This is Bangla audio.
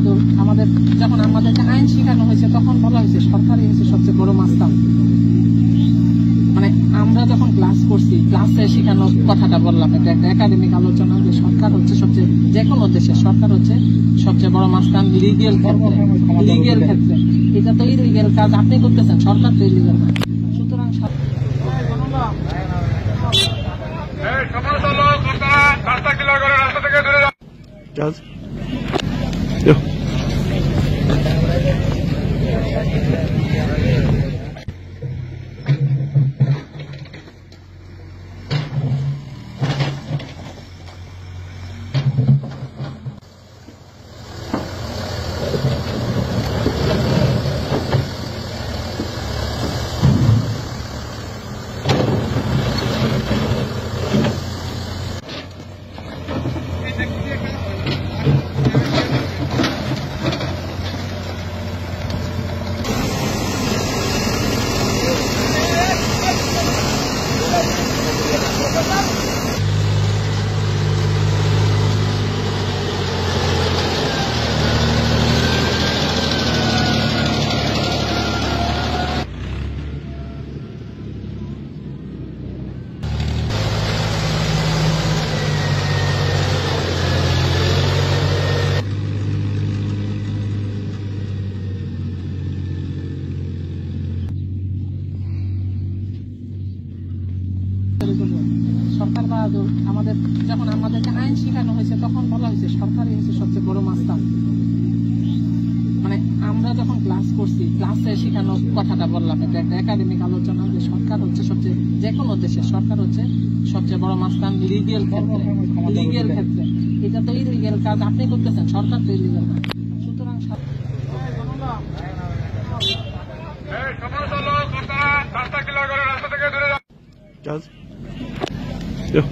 বাহাদুর আমাদের যখন আমাদেরকে আইন শেখানো হয়েছে তখন বলা হয়েছে সরকারই হচ্ছে সবচেয়ে বড় মাস্তান। মানে আমরা যখন ক্লাস করছি, ক্লাসে শেখানো কথাটা বললাম, এটা একটা একাডেমিক আলোচনা যে সরকার হচ্ছে সবচেয়ে, যে কোনো দেশে সরকার হচ্ছে সবচেয়ে বড় মাস্তান লিগেল ক্ষেত্রে। এটা তো ইলিগেল কাজ আপনি করতেছেন, সরকার তো ইলিগেল না। সুতরাং সরকার বাহাদুর আমাদের যখন আমাদেরকে আইন শেখানো হয়েছে তখন বলা হয়েছে সরকারই হচ্ছে সবচেয়ে বড় মাস্তান। মানে আমরা যখন ক্লাস করছি, ক্লাসে শেখানো কথাটা বললাম, এটা একটা একাডেমিক আলোচনা যে সরকার হচ্ছে সবচেয়ে, যে কোনো দেশে সরকার হচ্ছে সবচেয়ে বড় মাস্তান লিগেল ক্ষেত্রে। এটা তো ইলিগেল কাজ আপনি করতেছেন, সরকার তো ইলিগেল না। সুতরাং Yeah.